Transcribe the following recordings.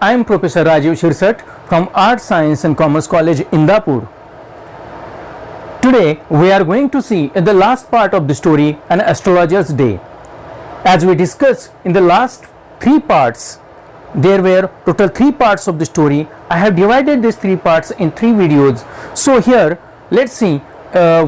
I am Professor Rajiv Shirsat from Arts, Science and Commerce College, Indapur. Today we are going to see the last part of the story, An Astrologer's Day. As we discussed in the last 3 parts, there were total 3 parts of the story. I have divided these 3 parts in 3 videos. So here let's see,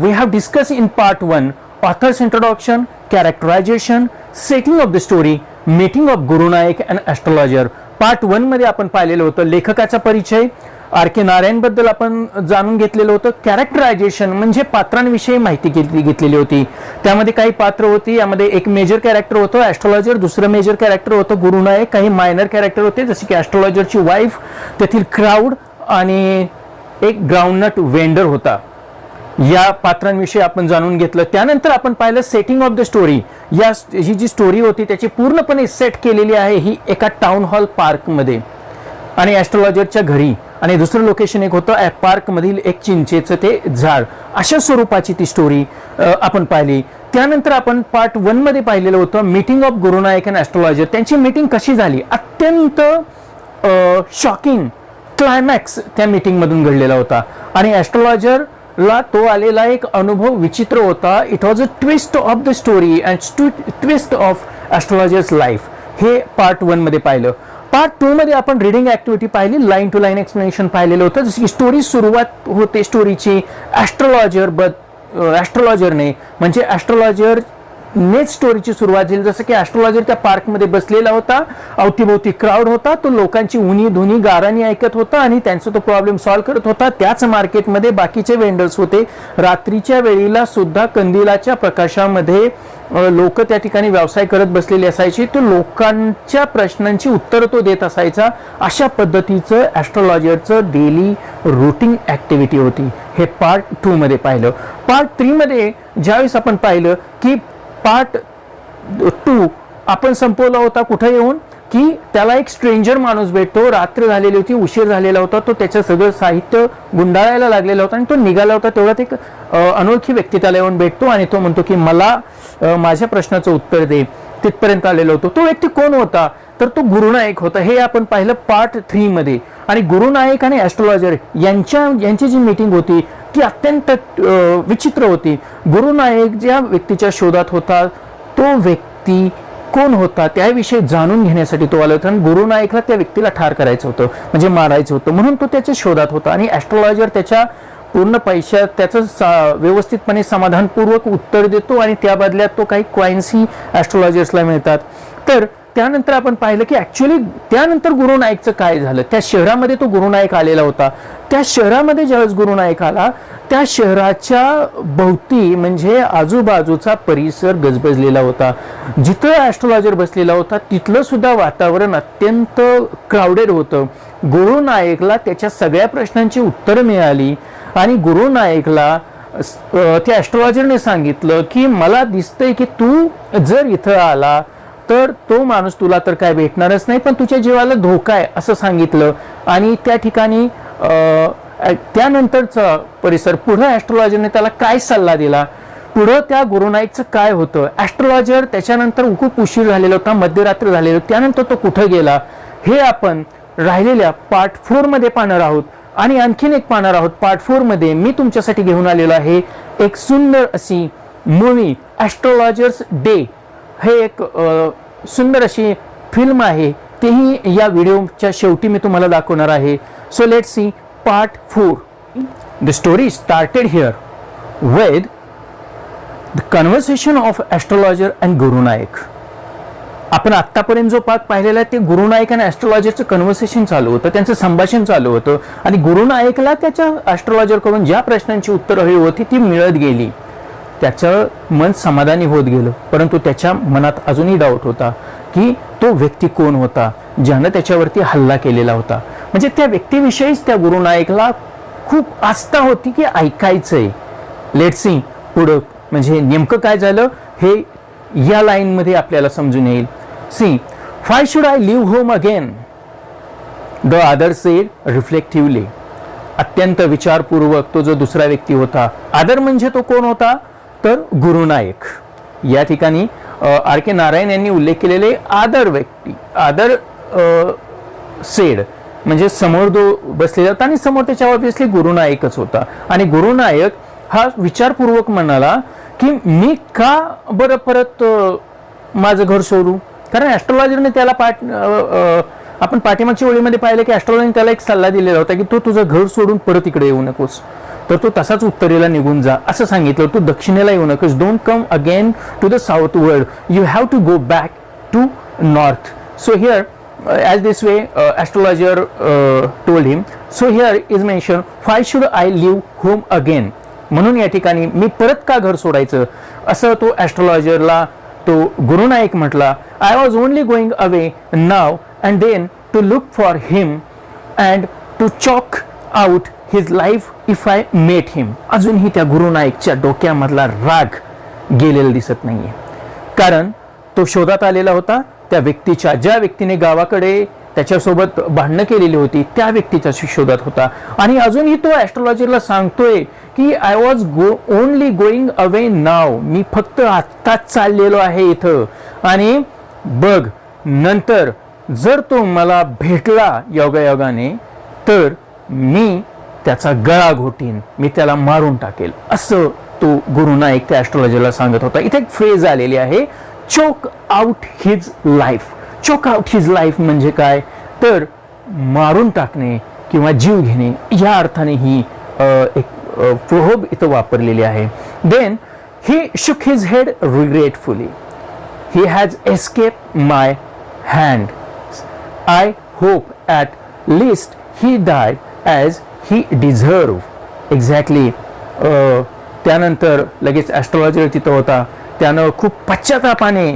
we have discussed in part 1 author's introduction, characterization, setting of the story, meeting of Guru Nayak and astrologer. Part 1 मध्ये आपण पाहिलेलं होतं लेखकाचा परिचय, R के नारायण बद्दल आपण जाणून घेतलेलं होतं. कॅरेक्टरायझेशन म्हणजे पात्रांविषयी माहिती घेतलेली होती. त्यामध्ये काही पात्र होती, यामध्ये एक मेजर कॅरेक्टर होतं ॲस्ट्रोलॉजर, दुसरं मेजर कॅरेक्टर होतं गुरु नायक, काही मायनर कॅरेक्टर होते जसे की ॲस्ट्रोलॉजरची वाईफ, तेथील क्राऊड आणि एक ग्राउंडनट वेंडर होता. या पात्रांविषयी आपण जाणून घेतलं. त्यानंतर आपण पाहिलं सेटिंग ऑफ द स्टोरी. ही जी स्टोरी होती त्याची पूर्णपणे सेट केलेली आहे ही एका टाउन हॉल पार्क मध्ये आणि ॲस्ट्रोलॉजरच्या घरी, आणि दुसरं लोकेशन एक होतं पार्क मधील एक चिंचेचं ते झाड. अशा स्वरूपाची ती स्टोरी आपण पाहिली. त्यानंतर आपण पार्ट 1 मध्ये पाहिलेलं होतं meeting of Guru Nayak and astrologer. त्यांची मीटिंग कशी झाली, अत्यंत शॉकिंग क्लायमॅक्स त्या मीटिंग मधून घडलेला होता आणि ॲस्ट्रोलॉजर ला तो आलेला एक अनुभव विचित्र होता. It was a twist of the story and twist of astrologer's life. हे पार्ट 1 मध्ये पाहिलं. पार्ट 2 मध्ये आपण रिडिंग ऍक्टिव्हिटी पाहिली, लाईन टू लाईन एक्सप्लेनेशन पाहिलेलं होतं. जशी की स्टोरी सुरुवात होते स्टोरीची ॲस्ट्रोलॉजरने म्हणजे ॲस्ट्रोलॉजर नेच स्टोरीची सुरुवात झाली. जसं की ॲस्ट्रोलॉजर त्या पार्कमध्ये बसलेला होता, अवतीभोवती क्राऊड होता, तो लोकांची उनी धुनी गाराणी ऐकत होता आणि त्यांचा तो प्रॉब्लेम सॉल्व्ह करत होता. त्याच मार्केटमध्ये बाकीचे वेंडर्स होते. रात्रीच्या वेळेला सुद्धा कंदिलाच्या प्रकाशामध्ये लोक त्या ठिकाणी व्यवसाय करत बसलेले असायचे. तो लोकांच्या प्रश्नांची उत्तर तो देत असायचा. अशा पद्धतीचं ॲस्ट्रोलॉजरचं डेली रुटीन ऍक्टिव्हिटी होती. हे पार्ट 2 मध्ये पाहिलं. पार्ट 3 मध्ये ज्यावेळेस आपण पाहिलं की पार्ट 2 आपण संपवला होता कुठे येऊन की त्याला एक स्ट्रेंजर माणूस भेटतो. रात्र झालेली होती, उशीर झालेला होता, तो त्याचं सगळं साहित्य गुंडाळायला लागलेला होता आणि तो निघाला होता. तेवढ्यात एक अनोळखी व्यक्ती त्याला येऊन भेटतो आणि तो म्हणतो की मला माझ्या प्रश्नाचं उत्तर दे. तिथपर्यंत आलेलो होतो. तो व्यक्ती कोण होता तर तो गुरु नायक होता. हे आपण पाहिलं पार्ट 3 मध्ये. आणि गुरु नायक आणि ॲस्ट्रोलॉजर यांची जी मीटिंग होती ती अत्यंत विचित्र होती. गुरु नायक ज्या व्यक्तीच्या शोधात होता तो व्यक्ती कोण होता त्याविषयी जाणून घेण्यासाठी तो आला होता आणि गुरु नायकला त्या व्यक्तीला ठार करायचं होतं म्हणजे मारायचं होतं म्हणून तो त्याच्या शोधात होता. आणि ॲस्ट्रोलॉजर त्याच्या पूर्ण पैशात त्याचं व्यवस्थितपणे समाधानपूर्वक उत्तर देतो आणि त्या बदल्यात तो काही कॉइन्सही ॲस्ट्रोलॉजर्सला मिळतात. तर त्यानंतर आपण पाहिलं की ऍक्च्युअली त्यानंतर गुरु नायकचं काय झालं. त्या शहरामध्ये तो गुरु नायक आलेला होता. त्या शहरामध्ये ज्यावेळेस गुरु नायक आला त्या शहराच्या भोवती म्हणजे आजूबाजूचा परिसर गजबजलेला होता. जिथं ॲस्ट्रोलॉजर बसलेला होता तिथलं सुद्धा वातावरण अत्यंत क्राऊडेड होतं. गुरु नायकला त्याच्या सगळ्या प्रश्नांची उत्तरं मिळाली आणि गुरु नायकला त्या ॲस्ट्रोलॉजरने सांगितलं की मला दिसतंय की तू जर इथं आला तर तो माणूस तुला तर काय भेटणारच नाही, पण तुझ्या जीवाला धोका आहे असं सांगितलं. आणि त्या ठिकाणी त्यानंतरचा परिसर पुढे ॲस्ट्रोलॉजरने त्याला काय सल्ला दिला, पुढं त्या गुरु नायकचं काय होतं. ॲस्ट्रोलॉजर त्याच्यानंतर खूप उशीर झालेला होता, मध्यरात्र झालेलं, त्यानंतर तो कुठं गेला हे आपण राहिलेल्या पार्ट 4 मध्ये पाहणार आहोत. आणि आणखीन एक पाहणार आहोत पार्ट 4 मध्ये. मी तुमच्यासाठी घेऊन आलेलो आहे एक सुंदर अशी मूवी ॲस्ट्रोलॉजर्स डे. हे एक सुंदर अशी फिल्म आहे, तेही या व्हिडिओच्या शेवटी मी तुम्हाला दाखवणार आहे. So let's see part 4. The story started here with the conversation of astrologer and Guru Nayak. आपण आतापर्यंत जो पार्ट पाहिलेला आहे ते गुरु नायक आणि ॲस्ट्रोलॉजरचं कन्व्हर्सेशन चालू होतं, त्यांचं संभाषण चालू होतं आणि गुरु नायकला त्याच्या ॲस्ट्रोलॉजरकडून ज्या प्रश्नांची उत्तरं हवी होती ती मिळत गेली. त्याचं मन समाधानी होत गेलं, परंतु त्याच्या मनात अजूनही डाऊट होता की तो व्यक्ती कोण होता ज्यानं त्याच्यावरती हल्ला केलेला होता. म्हणजे त्या व्यक्तीविषयीच त्या गुरु नायकला खूप आस्था होती की ऐकायचंय. लेट्स सी पुढं म्हणजे नेमकं काय झालं हे या लाईन मध्ये आपल्याला समजून येईल. See, why should I leave home again, the other said reflectively. अत्यंत विचारपूर्वक तो जो दुसरा व्यक्ती होता, आदर म्हणजे तो कोण होता तर गुरु नायक. या ठिकाणी आर के नारायण यांनी उल्लेख केलेले आदर व्यक्ती, आदर सेड, म्हणजे समोर जो बसलेला होता आणि समोर त्याच्या ऑब्विसली गुरुनायकच होता. आणि गुरुनायक हा विचारपूर्वक म्हणाला की मी का बरं परत माझं घर सोडू. कारण ॲस्ट्रोलॉजरने त्याला आपण पाठीमागच्या ओळीमध्ये पाहिलं की ॲस्ट्रोलॉजरने त्याला एक सल्ला दिलेला होता की तू तुझं घर सोडून परत इकडे येऊ नकोस, तर तो तसाच उत्तरेला निघून जा असं सांगितलं. तू दक्षिणेला येऊ नकोस, don't come again to the south world, you have to go back to north. So here as this way astrologer told him. So here is mentioned, why should I leave home again. म्हणून या ठिकाणी मी परत का घर सोडायचं असं तो ॲस्ट्रोलॉजरला तो गुरुनायक म्हटला. I was only going away now and then to look for him and to chalk out his life if I met him. अजूनही त्या गुरुनायकच्या डोक्यामधला राग गेलेला दिसत नाहीये, कारण तो शोधात आलेला होता त्या व्यक्तीच्या, ज्या व्यक्तीने गावाकडे त्याच्यासोबत भांडणं केलेली होती त्या व्यक्तीच्या शोधात होता. आणि अजूनही तो ॲस्ट्रोलॉजरला सांगतोय की I was only going away now, मी फक्त आत्ताच चाललेलो आहे इथं, आणि बघ नंतर जर तो मला भेटला योगायोगाने तर मी त्याचा गळा घोटीन, मी त्याला मारून टाकेल, असं तो गुरुनायक त्या ॲस्ट्रोलॉजरला सांगत होता. इथे एक फ्रेज आलेली आहे, चोक आउट हिज लाईफ. चोक आउट हिज लाईफ म्हणजे काय, तर मारून टाकणे किंवा जीव घेणे या अर्थाने ही एक प्रोहब इथं वापरलेली आहे. Then he shook his head regretfully, he has escape my hand, I hope at least he died as he deserve. Exactly त्यानंतर लगेच ॲस्ट्रोलॉजर तिथं होता, त्यानं खूप पश्चातापाने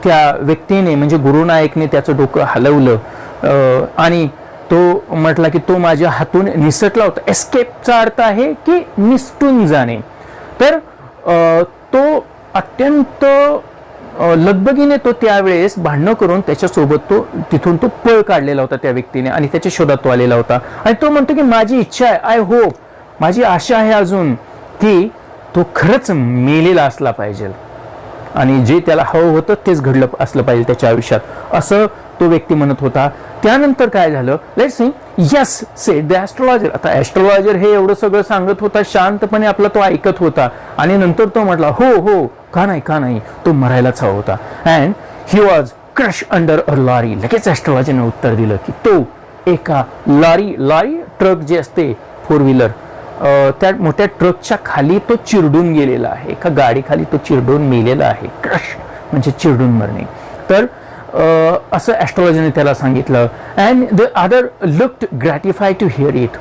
त्या व्यक्तीने म्हणजे गुरुनायकने त्याचं डोकं हलवलं आणि तो म्हटला की तो माझ्या हातून निसटला होता. एस्केपचा अर्थ आहे की निसटून जाणे. तर तो अत्यंत लगबगीने तो त्यावेळेस भांडणं करून त्याच्यासोबत तो तिथून तो पळ काढलेला होता त्या व्यक्तीने आणि त्याच्या शोधात तो आलेला होता. आणि तो म्हणतो की माझी इच्छा आहे, आय होप, माझी आशा आहे अजून की तो खरंच मेलेला असला पाहिजे आणि जे त्याला हवं होतं तेच घडलं असलं पाहिजे त्याच्या आयुष्यात, असं तो व्यक्ती म्हणत होता. त्यानंतर काय झालं, let's see. Yes said the astrologer. आता ॲस्ट्रोलॉजर हे एवढं सगळं सांगत होता, शांतपणे आपला तो ऐकत होता आणि नंतर तो म्हटला हो हो, का नाही का नाही, तो मरायलाच हवा होता. And he was crush under a lorry. लगेच ॲस्ट्रोलॉजरने उत्तर दिलं की तो एका लॉरी ट्रक जे असते फोर व्हीलर, त्या मोठ्या ट्रकच्या खाली तो चिरडून गेलेला आहे, एका गाडीखाली तो चिरडून मेलेला आहे. क्रश म्हणजे चिरडून मरणे. तर असं ॲस्ट्रोलॉजरने त्याला सांगितलं. And the other looked gratified to hear it.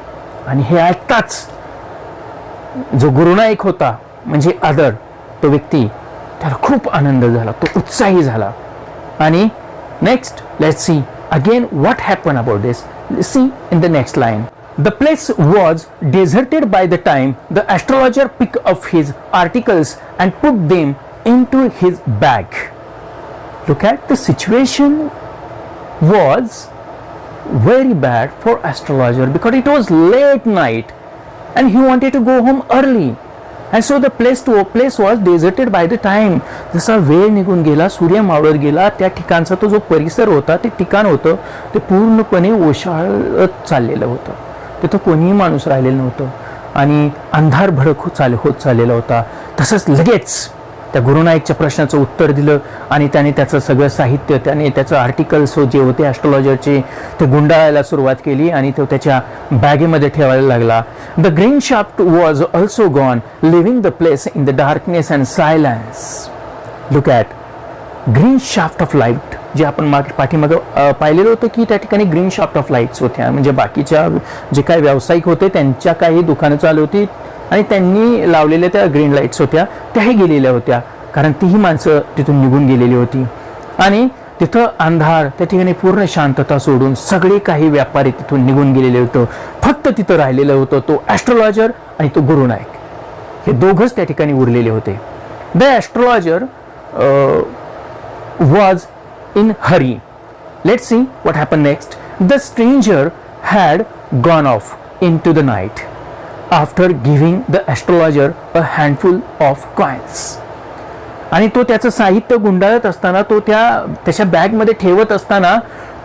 आणि हे ऐकताच जो गुरुनायक होता म्हणजे अदर तो व्यक्ती, त्याला खूप आनंद झाला, तो उत्साही झाला. आणि next let's see again what happen about this. See in the next line. The place was deserted by the time the astrologer picked up his articles and put them into his bag. Look at the situation was very bad for astrologer because it was late night and he wanted to go home early. And so the place was deserted by the time. जसा वेळ निघून गेला, सूर्य मावळत गेला, त्या ठिकाणचा तो जो परिसर होता, ते ठिकाण होतं ते पूर्णपणे ओशाळत चाललेलं होतं. तिथं कोणीही माणूस राहिलेलं नव्हतं आणि अंधार भडक होत चाललेला होता. तसंच लगेच त्या गुरुनायकच्या प्रश्नाचं उत्तर दिलं आणि त्याने त्याचं सगळं साहित्य, त्याने त्याचं आर्टिकल्स जे होते ॲस्ट्रोलॉजरचे ते गुंडाळायला सुरुवात केली आणि तो त्याच्या बॅगेमध्ये ठेवायला लागला. The green shaft was also gone, living the place in the darkness and silence. Look at green shaft of light, जे आपण पाठीमागं पाहिलेलं होतं की त्या ठिकाणी ग्रीन शाफ्ट ऑफ लाईट्स होत्या, म्हणजे बाकीच्या जे काही व्यावसायिक होते त्यांच्या काही दुकानं चालू होती आणि त्यांनी लावलेल्या त्या ग्रीन लाईट्स होत्या त्याही गेलेल्या होत्या, कारण तीही माणसं तिथून निघून गेलेली होती. आणि तिथं अंधार, त्या ठिकाणी पूर्ण शांतता सोडून सगळे काही व्यापारी तिथून निघून गेलेले होतं. फक्त तिथं राहिलेलं होतं तो ॲस्ट्रोलॉजर आणि तो गुरुनायक, हे दोघंच त्या ठिकाणी उरलेले होते. The astrologer was in hurry. Let's see what happened next. The stranger had gone off into the night after giving the astrologer a handful of coins. आणि तो त्याचं साहित्य गुंडाळत असताना, तो त्याच्या बॅगमध्ये ठेवत असताना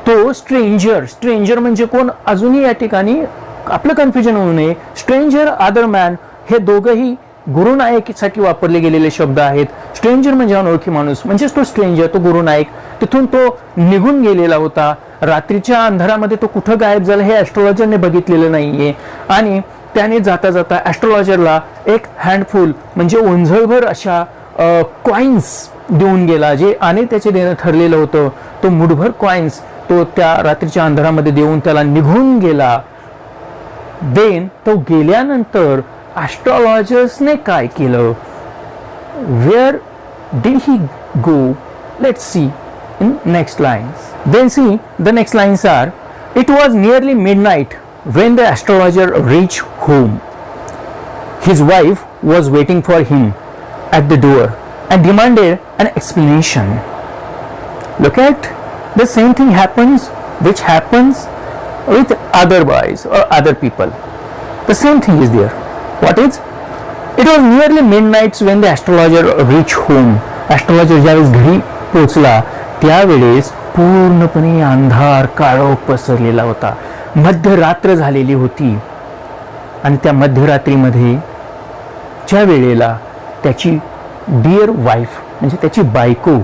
तो स्ट्रेंजर म्हणजे कोण, अजूनही या ठिकाणी आपलं कन्फ्युजन होऊ नये. स्ट्रेंजर, अदर मॅन हे दोघंही गुरुनायकीसाठी वापरले गेलेले शब्द आहेत. स्ट्रेंजर म्हणजे अनोळखी माणूस, म्हणजेच तो स्ट्रेंजर, तो गुरुनायक. तिथून तो निघून गेलेला होता. रात्रीच्या अंधारामध्ये तो कुठं गायब झाला हे ॲस्ट्रोलॉजरने बघितलेलं नाहीये. आणि त्याने जाता जाता ॲस्ट्रोलॉजरला एक हँडफुल म्हणजे ओंझळभर अशा कॉइन्स देऊन गेला, जे आणि त्याचे देणं ठरलेलं होतं. तो मुठभर कॉइन्स तो त्या रात्रीच्या अंधारामध्ये देऊन त्याला निघून गेला. देन तो गेल्यानंतर ॲस्ट्रोलॉजर्सने काय केलं, where did he go, let's see in next lines. Then see the next lines are, it was nearly midnight when the astrologer reached home. His wife was waiting for him at the door and demanded an explanation. Look at the same thing happens which happens with other boys or other people. The same thing is there. What is? It was nearly midnight when the astrologer reached home. Astrologer ज्यावेळेस घरी पोहोचला त्यावेळेस पूर्णपणे अंधार काळोख पसरलेला होता. मध्यरात्र झालेली होती. आणि त्या मध्यरात्रीमध्ये ज्या वेळेला त्याची डिअर वाईफ म्हणजे त्याची बायको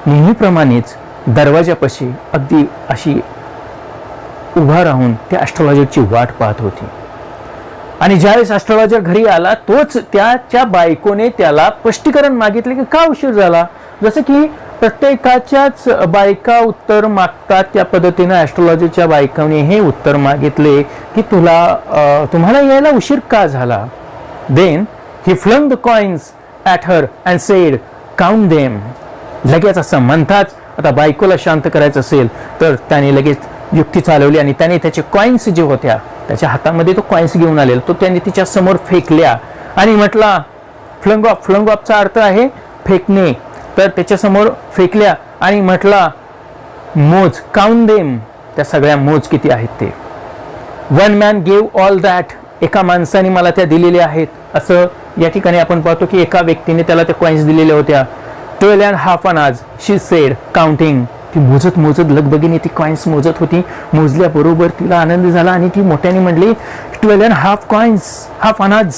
नेहमीप्रमाणेच दरवाजापाशी अगदी अशी उभा राहून त्या ॲस्ट्रोलॉजरची वाट पाहत होती. आणि ज्यावेळेस ॲस्ट्रोलॉजर घरी आला तोच त्याच्या बायकोने त्याला स्पष्टीकरण मागितले की का उशीर झाला. जसं की प्रत्येकाच्याच बायका उत्तर मागतात त्या पद्धतीनं ॲस्ट्रोलॉजरच्या बायकोने हे उत्तर मागितले की तुम्हाला यायला उशीर का झाला. Then he flung the coins at her and said count them. लगेच असं म्हणताच आता बायकोला शांत करायचं असेल तर त्याने लगेच युक्ती चालवली आणि त्याने त्याचे कॉइन्स जे होत्या त्याच्या हातामध्ये तो कॉइन्स घेऊन आलेला तो त्याने तिच्या समोर फेकल्या आणि म्हटला फ्लंग ऑफचा अर्थ आहे फेकणे. तर त्याच्यासमोर फेकल्या आणि म्हटला मोज, काउंट देम, त्या सगळ्या मोज किती आहेत ते. One man gave all that, एका माणसाने मला त्या दिलेल्या आहेत. असं या ठिकाणी आपण पाहतो की एका व्यक्तीने त्याला त्या कॉइन्स दिलेल्या होत्या. 12.5 आनाज शी सेड काउंटिंग. ती मोजत लगबगीने ती कॉइन्स मोजत होती. मोजल्याबरोबर तिला आनंद झाला आणि ती मोठ्याने म्हणली 12.5 कॉइन्स, हाफ आनाज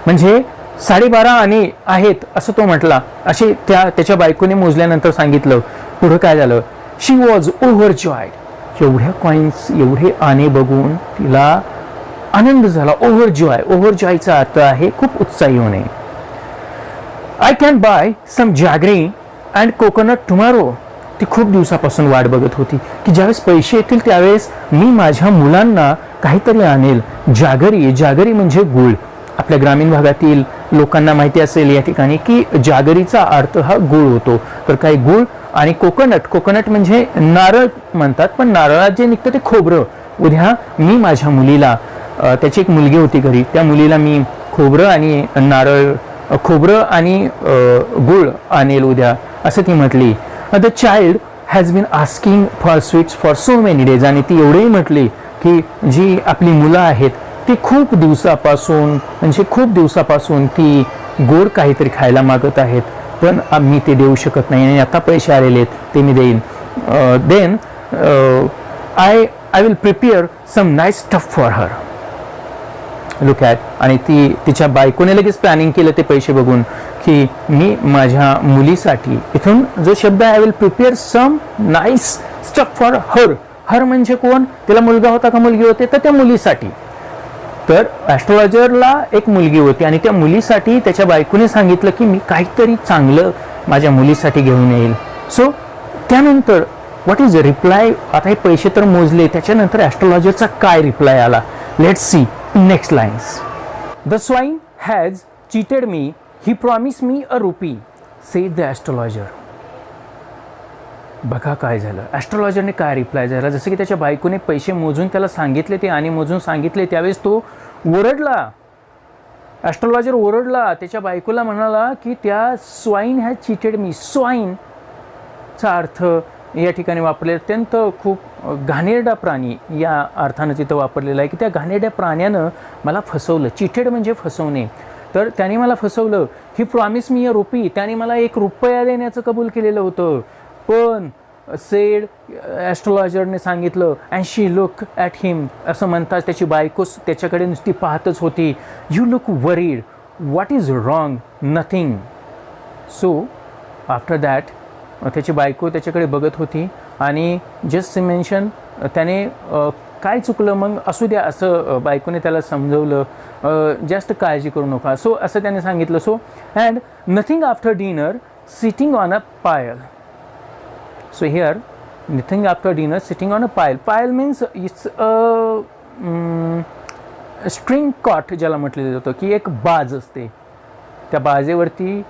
म्हणजे 12.5 आणे आहेत असं तो म्हटला. असे त्याच्या बायकोने मोजल्यानंतर सांगितलं. पुढे काय झालं, शी वॉज ओव्हरजॉयड. एवढ्या कॉइन्स एवढे आणे बघून तिला आनंद झाला. ओव्हरजॉयचा अर्थ आहे खूप उत्साही होणे. I can buy some jaggery and coconut tomorrow. ती खूप दिवसापासून वाट बघत होती की ज्यावेळेस पैसे येतील त्यावेळेस मी माझ्या मुलांना काहीतरी आणेल. जागरी म्हणजे गुळ. आपल्या ग्रामीण भागातील लोकांना माहिती असेल या ठिकाणी की जागरीचा अर्थ हा गुळ होतो. तर काही गुळ आणि कोकोनट म्हणजे नारळ म्हणतात, पण नारळात जे निघतं ते खोबरं. उद्या मी माझ्या मुलीला, त्याची एक मुलगी होती घरी, त्या मुलीला मी खोबरं आणि गुळ आणेल उद्या असं ती म्हटली. The child has been asking for sweets for so many days. आणि ती एवढेही म्हटली की जी आपली मुलं आहेत ती खूप दिवसापासून ती गोड काहीतरी खायला मागत आहेत, पण मी ते देऊ शकत नाही आणि आता पैसे आलेले आहेत ते मी देईन. Then I will prepare some nice stuff for her. Look at. आणि तिच्या बायकोने लगेच प्लॅनिंग केलं ते पैसे बघून की मी माझ्या मुलीसाठी, इथून जो शब्द I will prepare some nice stuff for her म्हणजे कोण, तिला मुलगा होता का मुलगी होते, तर त्या मुलीसाठी. तर ॲस्ट्रोलॉजरला एक मुलगी होती आणि त्या मुलीसाठी त्याच्या बायकोने सांगितलं की मी काहीतरी चांगलं माझ्या मुलीसाठी घेऊन येईल. सो त्यानंतर व्हॉट इज रिप्लाय. आता हे पैसे तर मोजले, त्याच्यानंतर ॲस्ट्रोलॉजरचा काय रिप्लाय आला. Let's see next lines. The swine has cheated me, he promise me a rupee, said the astrologer. बघा काय झालं, ॲस्ट्रोलॉजरने काय रिप्लाय झाला. जसं की त्याच्या बायकोने पैसे मोजून त्याला सांगितले, ते आणि मोजून सांगितले, त्यावेळेस तो ओरडला. ॲस्ट्रोलॉजर ओरडला, त्याच्या बायकोला म्हणाला की त्या स्वाईन हॅज चीटेड मी. स्वाईनचा अर्थ या ठिकाणी वापरलेला अत्यंत खूप घाणेरडा प्राणी या अर्थानं तिथं वापरलेला आहे की त्या घाणेरड्या प्राण्यानं मला फसवलं. चीटेड म्हणजे फसवणे. तर त्याने मला फसवलं. ही प्रॉमिस मी अ रुपी, त्याने मला ₹1 देण्याचं कबूल केलेलं होतं, पण सेड, ॲस्ट्रोलॉजरने सांगितलं, अँड शी लुक ॲट हिम, असं म्हणताच त्याची बायको त्याच्याकडे नुसती पाहतच होती. You look worried, what is wrong? Nothing. So after that त्याची बायको त्याच्याकडे बघत होती आणि जस्ट मेन्शन त्याने काय चुकलं मग असू द्या असं बायकोने त्याला समजवलं, जास्त काळजी करू नका, सो असं त्याने सांगितलं. So and nothing after dinner sitting on a pyol. So here nothing after dinner sitting on a pyol. Pyol means it's a string cot ज्याला म्हटलेलं होतं, की एक बाज असते. त्या बाजेवरती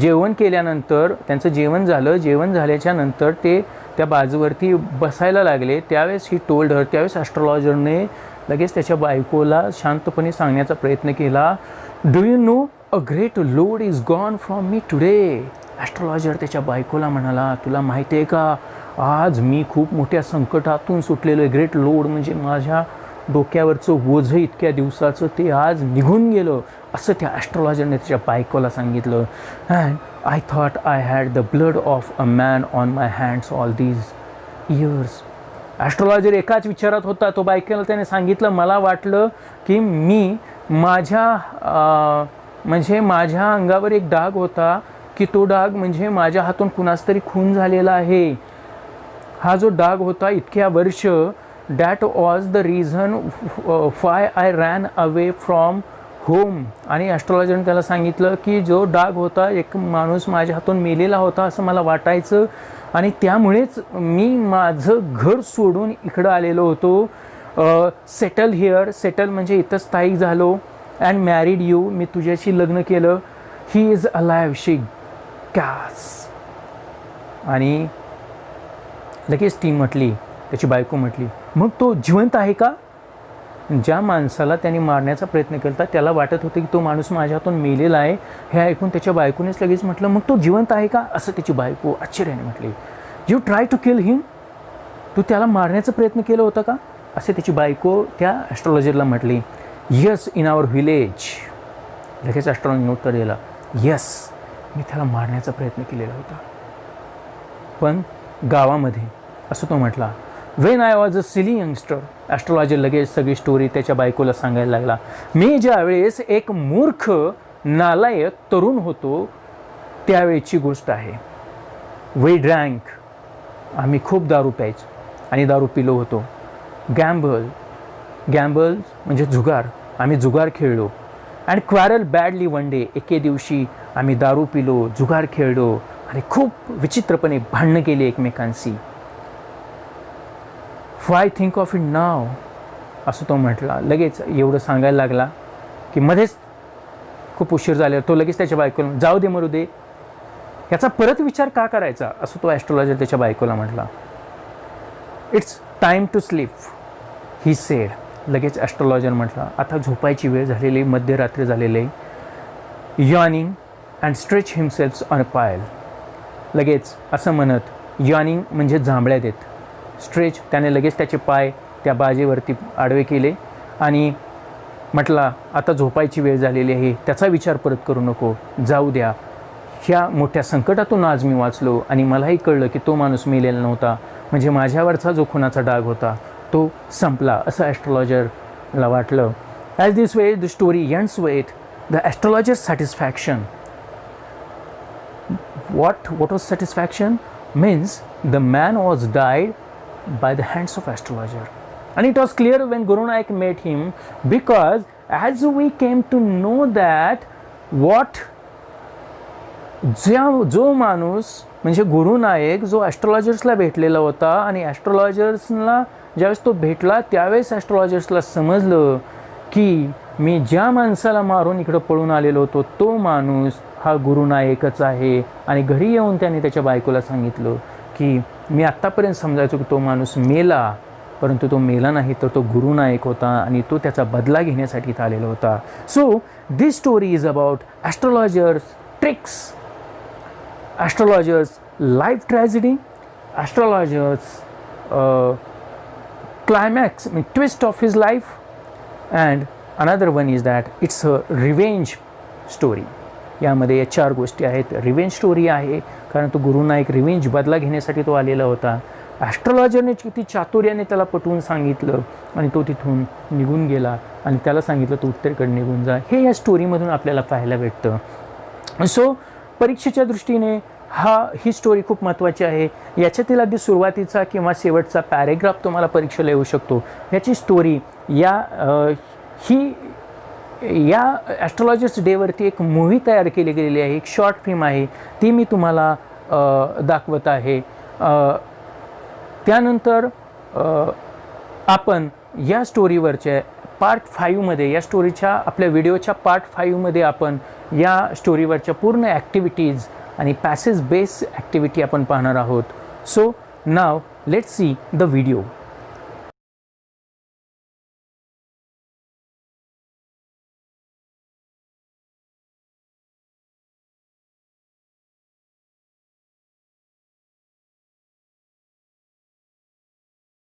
जेवण केल्यानंतर त्यांचं जेवण झालं, जेवण झाल्याच्या नंतर ते त्या बाजूवरती बसायला लागले. त्यावेळेस ही टोल्ड हर, त्यावेळेस ॲस्ट्रोलॉजरने लगेच त्याच्या बायकोला शांतपणे सांगण्याचा प्रयत्न केला. Do you know a great load is gone from me today. Astrologer त्याच्या बायकोला म्हणाला, तुला माहिती आहे का, आज मी खूप मोठ्या संकटातून सुटलेलो आहे. ग्रेट लोड म्हणजे माझ्या डोक्यावरचं ओझं इतक्या दिवसाचं ते आज निघून गेलं, असं त्या ॲस्ट्रोलॉजरने त्याच्या बायकोला सांगितलं. And I thought I had the blood of a man on my hands all these years. Astrologer एकाच विचारात होता. तो बायकोला त्याने सांगितलं, मला वाटलं की मी म्हणजे माझ्या अंगावर एक डाग होता, की तो डाग म्हणजे माझ्या हातून कुणास तरी खून झालेला आहे. हा जो डाग होता इतक्या वर्ष, that was the reason why I ran away from home. आणि ॲस्ट्रोलॉजरने त्याला सांगितलं की जो डाग होता, एक माणूस माझ्या हातून मेलेला होता असं मला वाटायचं, आणि त्यामुळेच मी माझं घर सोडून इकडं आलेलो होतो. सेटल हिअर, सेटल म्हणजे इथं स्थायिक झालो. अँड मॅरिड यू, मी तुझ्याशी लग्न केलं. He is alive, she gas. आणि लगेच ती म्हटली, त्याची बायको म्हटली, मग तो जिवंत आहे का? ज्या माणसाला त्याने मारण्याचा प्रयत्न केला त्याला वाटत होतं की तो माणूस माझ्या हातून मेलेला आहे. हे ऐकून त्याच्या बायकोनेच लगेच म्हटलं, मग तो जिवंत आहे का? असं त्याची बायको आश्चर्याने म्हटली. You try to kill him, तू त्याला मारण्याचा प्रयत्न केला होता का? असे त्याची बायको त्या ॲस्ट्रोलॉजरला म्हटली. Yes, in our village. लगेच ॲस्ट्रोलॉजरने उत्तर दिलं, यस, मी त्याला मारण्याचा प्रयत्न केलेला होता, पण गावामध्ये, असं तो म्हटला. When I was a silly youngster. Astrologer लगेच सगळी स्टोरी त्याच्या बायकोला सांगायला लागला. मी ज्यावेळेस एक मूर्ख नालायक तरुण होतो त्यावेळेची गोष्ट आहे. वी ड्रँक, आम्ही खूप दारू प्यायचो आणि दारू पिलो होतो. गॅम्बल म्हणजे जुगार, आम्ही जुगार खेळलो. And quarrel badly one day, एके दिवशी आम्ही दारू पिलो, जुगार खेळलो आणि खूप विचित्रपणे भांडणं केली एकमेकांशी. वाय थिंक ऑफ इट नाव, असं तो म्हटला. लगेच एवढं सांगायला लागला की मध्येच खूप उशीर झाल्यावर तो लगेच त्याच्या बायकोला, जाऊ दे मरू दे, याचा परत विचार का करायचा, असं तो ॲस्ट्रोलॉजर त्याच्या बायकोला म्हटला. It's time to sleep, he said. लगेच ॲस्ट्रोलॉजर म्हटला, आता झोपायची वेळ झालेली, मध्यरात्री झालेली. Yawning and stretch himself on a pyol. लगेच असं म्हणत, यॉनिंग म्हणजे जांभळ्या देत, स्ट्रेच त्याने लगेच त्याचे पाय त्या बाजेवरती आडवे केले आणि म्हटला, आता झोपायची वेळ झालेली आहे, त्याचा विचार परत करू नको, जाऊ द्या. ह्या मोठ्या संकटातून आज मी वाचलो आणि मलाही कळलं की तो माणूस मेलेला नव्हता, म्हणजे माझ्यावरचा जो खुनाचा डाग होता तो संपला, असं ॲस्ट्रोलॉजरला वाटलं. As this way the story ends with the astrologer satisfaction. what was satisfaction? Means the man was died by the hands of astrologer. And it was clear when Guru Nanak met him, because as we came to know that what जो माणूस म्हणजे गुरु नायक जो ॲस्ट्रोलॉजर्सला भेटलेला होता आणि ॲस्ट्रोलॉजर्सला ज्यावेळेस तो भेटला त्यावेळेस ॲस्ट्रोलॉजर्सला समजलं की मी ज्या माणसाला मारून इकडं पळून आलेलो होतो तो माणूस हा गुरु नायकच आहे. आणि घरी येऊन त्याने त्याच्या बायकोला सांगितलं की मी आत्तापर्यंत समजायचो की तो माणूस मेला, परंतु तो मेला नाही, तर तो गुरु नायक होता आणि तो त्याचा बदला घेण्यासाठी इथं आलेला होता. So this story is about astrologer's tricks, astrologer's life tragedy, astrologer's climax, I mean twist of his life, and another one is that it's a revenge story. यामध्ये या 4 गोष्टी आहेत. रिव्हेंज स्टोरी आहे, कारण तो गुरुनायक रिव्हेंज बदला घेण्यासाठी तो आलेला होता. ॲस्ट्रोलॉजरने किती चातुर्याने त्याला पटवून सांगितलं आणि तो तिथून निघून गेला आणि त्याला सांगितलं तू उत्तरेकडे निघून जा. हे या स्टोरीमधून आपल्याला पाहायला भेटतं. सो परीक्षेच्या दृष्टीने ही स्टोरी खूप महत्त्वाची आहे. याच्यातील अगदी सुरुवातीचा किंवा शेवटचा पॅरेग्राफ तुम्हाला परीक्षेला येऊ शकतो. याची स्टोरी या ॲस्ट्रोलॉजर्स डेवरती एक मूव्ही तयार केली गेलेली आहे, एक शॉर्ट फिल्म आहे, ती मी तुम्हाला दाखवत आहे. त्यानंतर आपण या स्टोरीवरच्या पार्ट 5मध्ये, या स्टोरीच्या आपल्या व्हिडिओच्या पार्ट 5मध्ये आपण या स्टोरीवरच्या पूर्ण ॲक्टिव्हिटीज आणि पॅसेज बेस ॲक्टिव्हिटी आपण पाहणार आहोत. So now let's see the video.